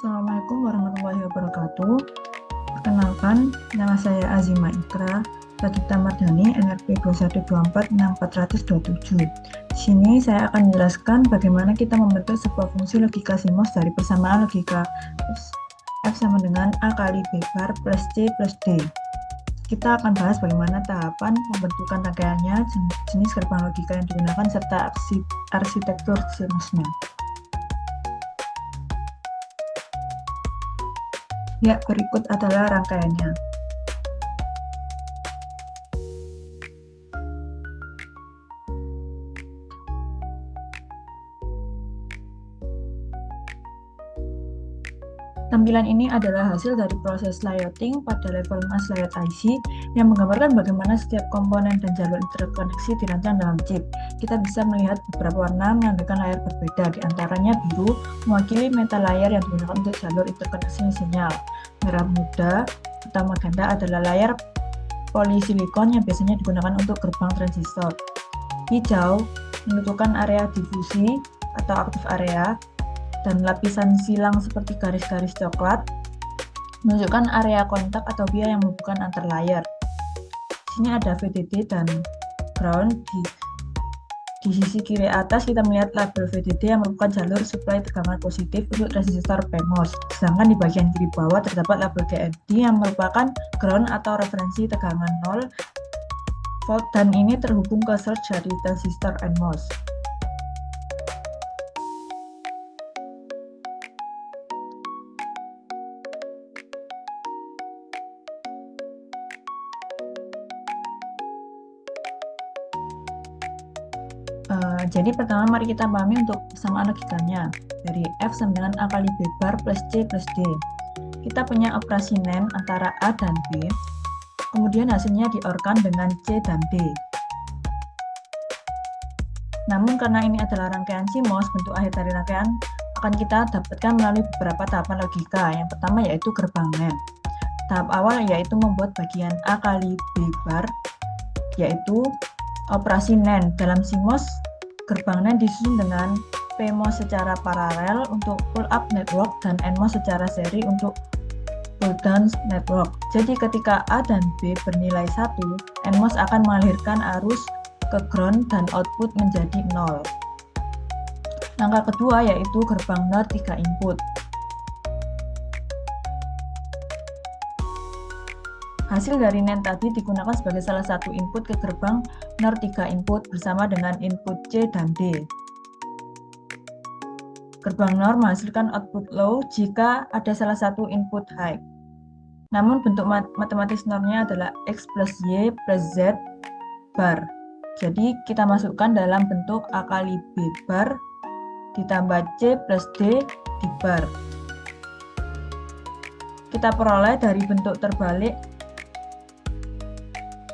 Assalamualaikum warahmatullahi wabarakatuh. Perkenalkan, nama saya Azima Ikra, Lagita Mardhani, NRP 2124647. Di sini saya akan menjelaskan bagaimana kita membentuk sebuah fungsi logika CMOS dari persamaan logika F sama dengan A kali B bar plus C plus D. Kita akan bahas bagaimana tahapan pembentukan rangkaiannya, jenis gerbang logika yang digunakan, serta arsitektur CMOS-nya. Ya, berikut adalah rangkaiannya. Tampilan ini adalah hasil dari proses layouting pada level mass layout IC yang menggambarkan bagaimana setiap komponen dan jalur interkoneksi dirancang dalam chip. Kita bisa melihat beberapa warna menandakan layar berbeda, diantaranya biru mewakili metal layar yang digunakan untuk jalur interkoneksi sinyal. Merah muda atau magenta adalah layar polisilikon yang biasanya digunakan untuk gerbang transistor. Hijau menentukan area difusi atau aktif area, dan lapisan silang seperti garis-garis coklat menunjukkan area kontak atau via yang menghubungkan antar layar. Di sini ada VDD dan ground. Di sisi kiri atas kita melihat label VDD yang merupakan jalur suplai tegangan positif untuk resistor PMOS. Sedangkan di bagian kiri bawah terdapat label GND yang merupakan ground atau referensi tegangan 0 volt, dan ini terhubung ke source dari transistor NMOS. Jadi pertama mari kita pahami untuk persamaan logikanya. Dari F sama dengan A kali B bar plus C plus D. Kita punya operasi NAND antara A dan B, kemudian hasilnya diorkan dengan C dan D. Namun karena ini adalah rangkaian CMOS, bentuk akhir dari rangkaian akan kita dapatkan melalui beberapa tahapan logika. Yang pertama yaitu gerbang NAND. Tahap awal yaitu membuat bagian A kali B bar, yaitu operasi NAND. Dalam CMOS, gerbang NAND disusun dengan PMOS secara paralel untuk pull up network dan NMOS secara seri untuk pull down network. Jadi ketika A dan B bernilai 1, NMOS akan mengalirkan arus ke ground dan output menjadi 0. Langkah kedua yaitu gerbang NOR 3 input. Hasil dari NAND tadi digunakan sebagai salah satu input ke gerbang NOR 3 input bersama dengan input C dan D. Gerbang NOR menghasilkan output low jika ada salah satu input high. Namun bentuk matematis NOR-nya adalah X plus Y plus Z bar. Jadi kita masukkan dalam bentuk A kali B bar ditambah C plus D di bar. Kita peroleh dari bentuk terbalik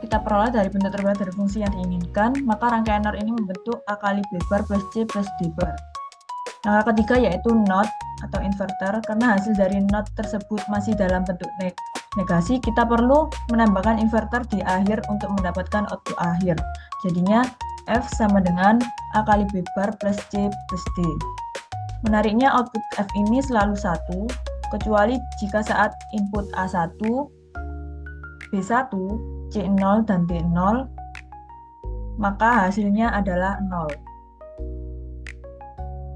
dari fungsi yang diinginkan, maka rangkaian NOR ini membentuk A kali B bar plus C plus D bar. Langkah ketiga yaitu NOT atau inverter. Karena hasil dari NOT tersebut masih dalam bentuk negasi, kita perlu menambahkan inverter di akhir untuk mendapatkan output akhir. Jadinya F sama dengan A kali B bar plus C plus D. Menariknya output F ini selalu 1, kecuali jika saat input A1, B1, C0 dan D0, maka hasilnya adalah 0.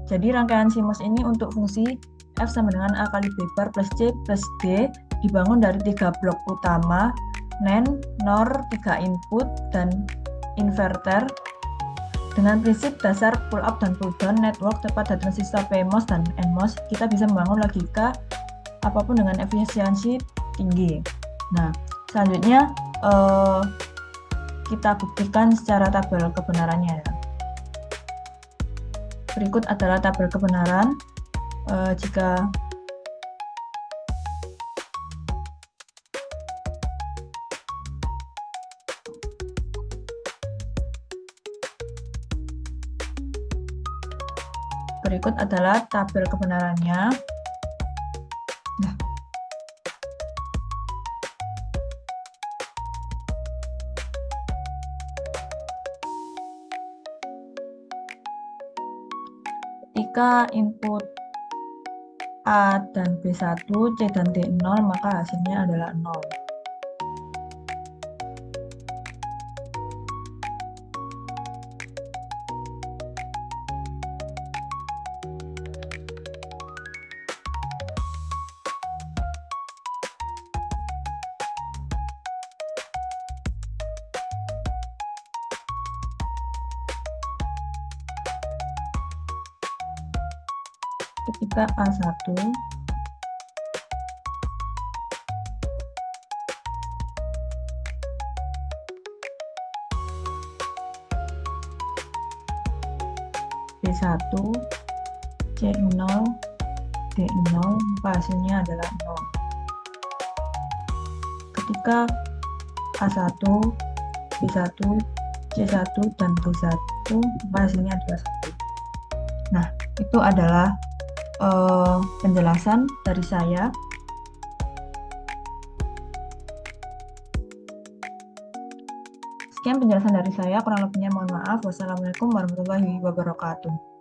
Jadi rangkaian CMOS ini untuk fungsi F sama dengan A kali B bar plus C plus D dibangun dari 3 blok utama, NAND, NOR 3 input, dan inverter dengan prinsip dasar pull up dan pull down network tepat dari transistor PMOS dan NMOS. Kita bisa membangun logika apapun dengan efisiensi tinggi. Nah, selanjutnya kita buktikan secara tabel kebenarannya. Berikut adalah tabel kebenaran. Jika berikut adalah tabel kebenarannya. Ketika input A dan B1, C dan D 0, maka hasilnya adalah 0. Ketika A1 B1 C0 D0, maka hasilnya adalah 0. Ketika A1 B1 C1 dan D1, maka hasilnya adalah 1. Nah, itu adalah penjelasan dari saya. Sekian penjelasan dari saya, kurang lebihnya mohon maaf. Wassalamualaikum warahmatullahi wabarakatuh.